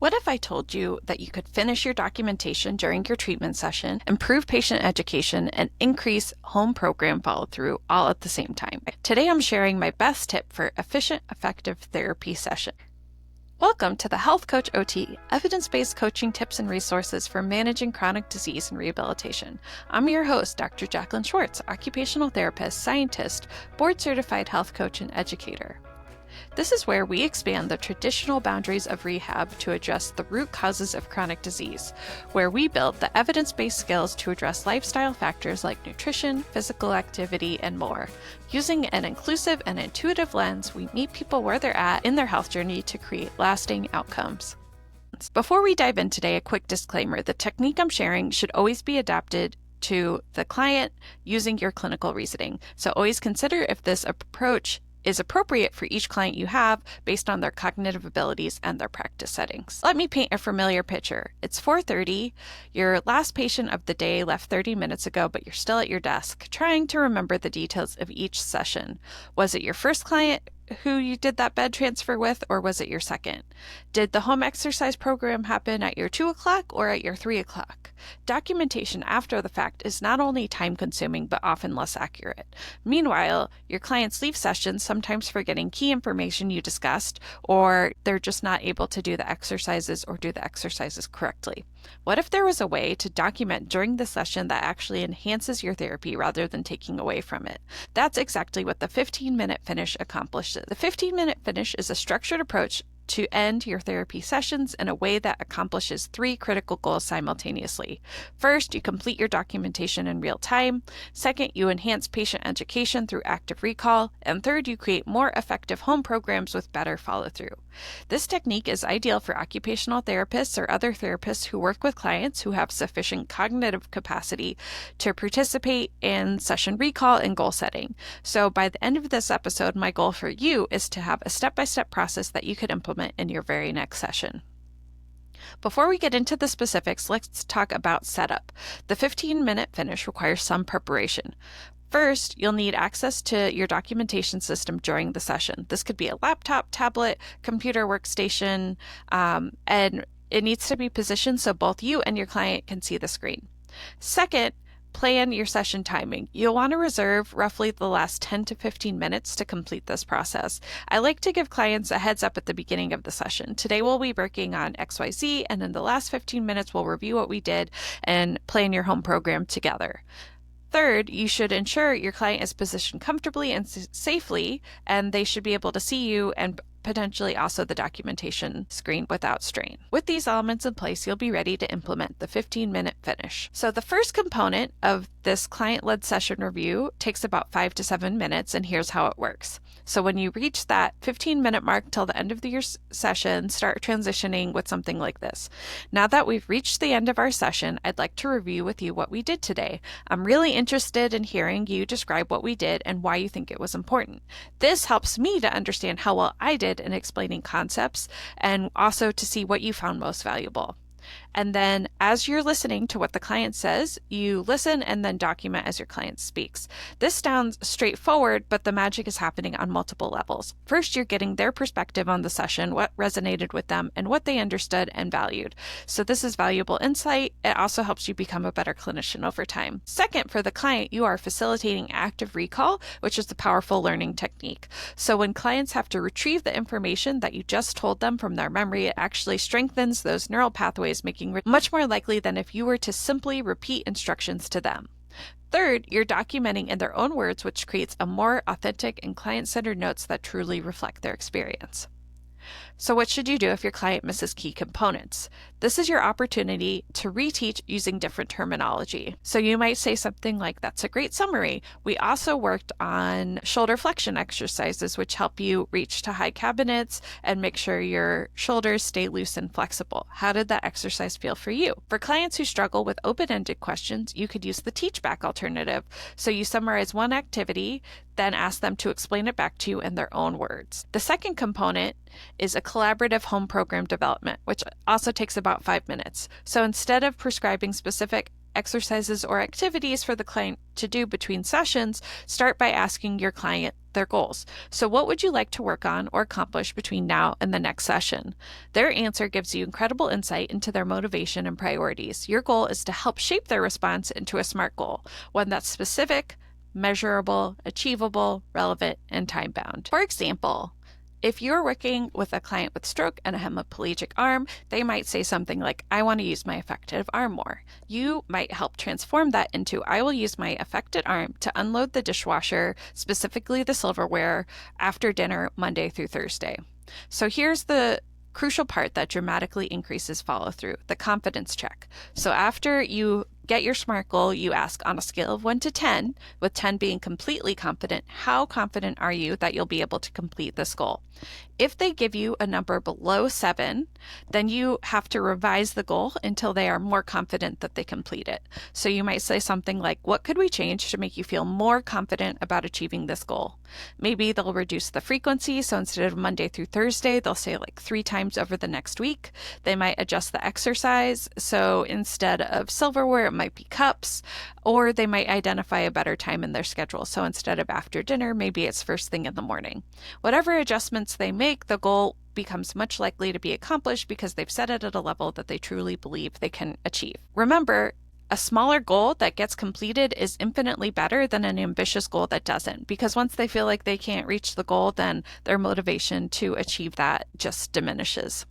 What if I told you that you could finish your documentation during your treatment session, improve patient education, and increase home program follow-through all at the same time? Today I'm sharing my best tip for efficient, effective therapy session. Welcome to the Health Coach OT, evidence-based coaching tips and resources for managing chronic disease and rehabilitation. I'm your host, Dr. Jaclyn Schwartz, occupational therapist, scientist, board-certified health coach, and educator. This is where we expand the traditional boundaries of rehab to address the root causes of chronic disease, where we build the evidence-based skills to address lifestyle factors like nutrition, physical activity, and more. Using an inclusive and intuitive lens, we meet people where they're at in their health journey to create lasting outcomes. Before we dive in today, a quick disclaimer. The technique I'm sharing should always be adapted to the client using your clinical reasoning. So always consider if this approach is appropriate for each client you have based on their cognitive abilities and their practice settings. Let me paint a familiar picture. It's 4:30. Your last patient of the day left 30 minutes ago, but you're still at your desk trying to remember the details of each session. Was it your first client who you did that bed transfer with, or was it your second? Did the home exercise program happen at your 2 o'clock or at your 3 o'clock? Documentation after the fact is not only time consuming, but often less accurate. Meanwhile, your clients leave sessions sometimes forgetting key information you discussed, or they're just not able to do the exercises or do the exercises correctly. What if there was a way to document during the session that actually enhances your therapy rather than taking away from it? That's exactly what the 15-minute finish accomplishes. The 15-minute finish is a structured approach to end your therapy sessions in a way that accomplishes 3 critical goals simultaneously. First, you complete your documentation in real time. Second, you enhance patient education through active recall. And third, you create more effective home programs with better follow-through. This technique is ideal for occupational therapists or other therapists who work with clients who have sufficient cognitive capacity to participate in session recall and goal setting. So by the end of this episode, my goal for you is to have a step-by-step process that you could implement in your very next session. Before we get into the specifics, let's talk about setup. The 15-minute finish requires some preparation. First, you'll need access to your documentation system during the session. This could be a laptop, tablet, computer workstation, and it needs to be positioned so both you and your client can see the screen. Second, plan your session timing. You'll want to reserve roughly the last 10 to 15 minutes to complete this process. I like to give clients a heads up at the beginning of the session. Today we'll be working on XYZ, and in the last 15 minutes we'll review what we did and plan your home program together. Third, you should ensure your client is positioned comfortably and safely, and they should be able to see you and potentially also the documentation screen without strain. With these elements in place, you'll be ready to implement the 15-minute finish. So the first component of this client-led session review takes about 5 to 7 minutes, and here's how it works. So when you reach that 15-minute mark till the end of your session, start transitioning with something like this. Now that we've reached the end of our session, I'd like to review with you what we did today. I'm really interested in hearing you describe what we did and why you think it was important. This helps me to understand how well I did in explaining concepts and also to see what you found most valuable. And then as you're listening to what the client says, you listen and then document as your client speaks. This sounds straightforward, but the magic is happening on multiple levels. First, you're getting their perspective on the session, what resonated with them, and what they understood and valued. So this is valuable insight. It also helps you become a better clinician over time. Second, for the client, you are facilitating active recall, which is a powerful learning technique. So when clients have to retrieve the information that you just told them from their memory, it actually strengthens those neural pathways, making much more likely than if you were to simply repeat instructions to them. Third, you're documenting in their own words, which creates a more authentic and client-centered notes that truly reflect their experience. So what should you do if your client misses key components? This is your opportunity to reteach using different terminology. So you might say something like, "That's a great summary. We also worked on shoulder flexion exercises, which help you reach to high cabinets and make sure your shoulders stay loose and flexible. How did that exercise feel for you?" For clients who struggle with open-ended questions, you could use the teach back alternative. So you summarize one activity, then ask them to explain it back to you in their own words. The second component is a collaborative home program development, which also takes about 5 minutes. So instead of prescribing specific exercises or activities for the client to do between sessions, start by asking your client their goals. So what would you like to work on or accomplish between now and the next session? Their answer gives you incredible insight into their motivation and priorities. Your goal is to help shape their response into a SMART goal, one that's specific, measurable, achievable, relevant, and time-bound. For example, if you're working with a client with stroke and a hemiplegic arm, they might say something like, I want to use my affected arm more. You might help transform that into, I will use my affected arm to unload the dishwasher, specifically the silverware, after dinner, Monday through Thursday. So here's the crucial part that dramatically increases follow through, the confidence check. So after you get your SMART goal, you ask on a scale of 1 to 10, with 10 being completely confident, how confident are you that you'll be able to complete this goal? If they give you a number below 7, then you have to revise the goal until they are more confident that they complete it. So you might say something like, what could we change to make you feel more confident about achieving this goal? Maybe they'll reduce the frequency. So instead of Monday through Thursday, they'll say like 3 times over the next week. They might adjust the exercise. So instead of silverware, it might be cups, or they might identify a better time in their schedule. So instead of after dinner, maybe it's first thing in the morning. Whatever adjustments they make, the goal becomes much likely to be accomplished because they've set it at a level that they truly believe they can achieve. Remember, a smaller goal that gets completed is infinitely better than an ambitious goal that doesn't, because once they feel like they can't reach the goal, then their motivation to achieve that just diminishes.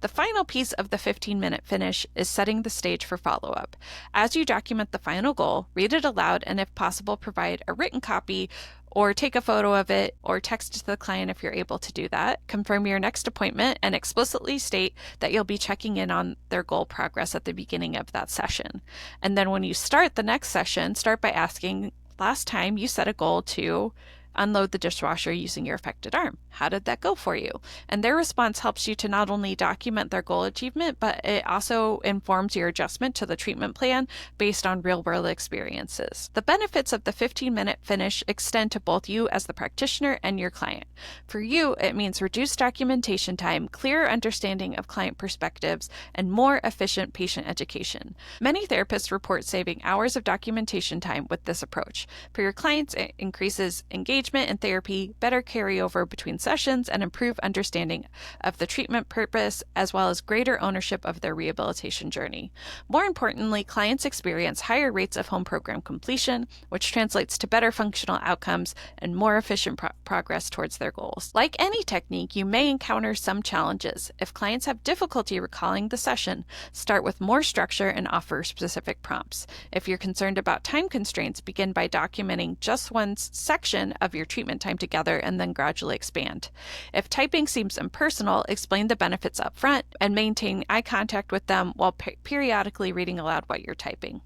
The final piece of the 15-minute finish is setting the stage for follow-up. As you document the final goal, read it aloud and if possible, provide a written copy or take a photo of it or text it to the client if you're able to do that. Confirm your next appointment and explicitly state that you'll be checking in on their goal progress at the beginning of that session. And then when you start the next session, start by asking, last time you set a goal to unload the dishwasher using your affected arm. How did that go for you? And their response helps you to not only document their goal achievement, but it also informs your adjustment to the treatment plan based on real-world experiences. The benefits of the 15-minute finish extend to both you as the practitioner and your client. For you, it means reduced documentation time, clearer understanding of client perspectives, and more efficient patient education. Many therapists report saving hours of documentation time with this approach. For your clients, it increases engagement in therapy, better carryover between sessions, and improved understanding of the treatment purpose, as well as greater ownership of their rehabilitation journey. More importantly, clients experience higher rates of home program completion, which translates to better functional outcomes and more efficient progress towards their goals. Like any technique, you may encounter some challenges. If clients have difficulty recalling the session, start with more structure and offer specific prompts. If you're concerned about time constraints, begin by documenting just one section of your treatment time together and then gradually expand. If typing seems impersonal, explain the benefits up front and maintain eye contact with them while periodically reading aloud what you're typing.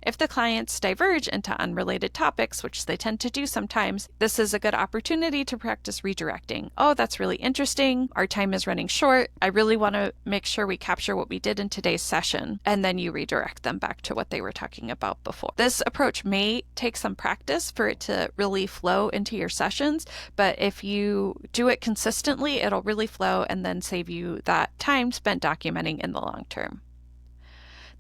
If the clients diverge into unrelated topics, which they tend to do sometimes, this is a good opportunity to practice redirecting. Oh, that's really interesting. Our time is running short. I really want to make sure we capture what we did in today's session. And then you redirect them back to what they were talking about before. This approach may take some practice for it to really flow into your sessions, but if you do it consistently, it'll really flow and then save you that time spent documenting in the long term.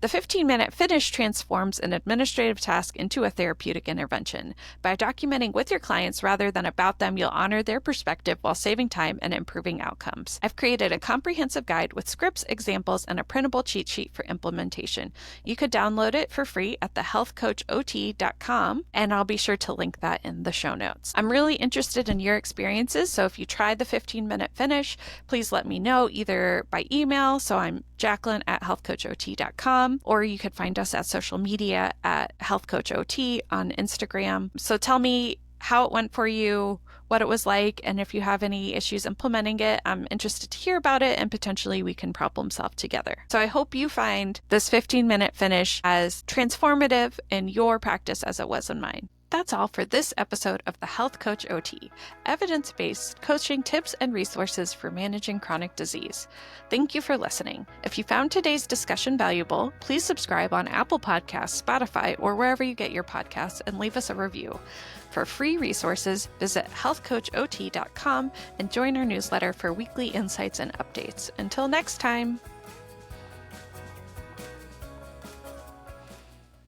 The 15-minute finish transforms an administrative task into a therapeutic intervention. By documenting with your clients rather than about them, you'll honor their perspective while saving time and improving outcomes. I've created a comprehensive guide with scripts, examples, and a printable cheat sheet for implementation. You could download it for free at thehealthcoachot.com, and I'll be sure to link that in the show notes. I'm really interested in your experiences, so if you try the 15-minute finish, please let me know either by email, so I'm Jaclyn at healthcoachot.com, or you could find us at social media at healthcoachot on Instagram. So tell me how it went for you, what it was like, and if you have any issues implementing it, I'm interested to hear about it and potentially we can problem solve together. So I hope you find this 15-minute finish as transformative in your practice as it was in mine. That's all for this episode of the Health Coach OT, evidence-based coaching tips and resources for managing chronic disease. Thank you for listening. If you found today's discussion valuable, please subscribe on Apple Podcasts, Spotify, or wherever you get your podcasts and leave us a review. For free resources, visit healthcoachot.com and join our newsletter for weekly insights and updates. Until next time.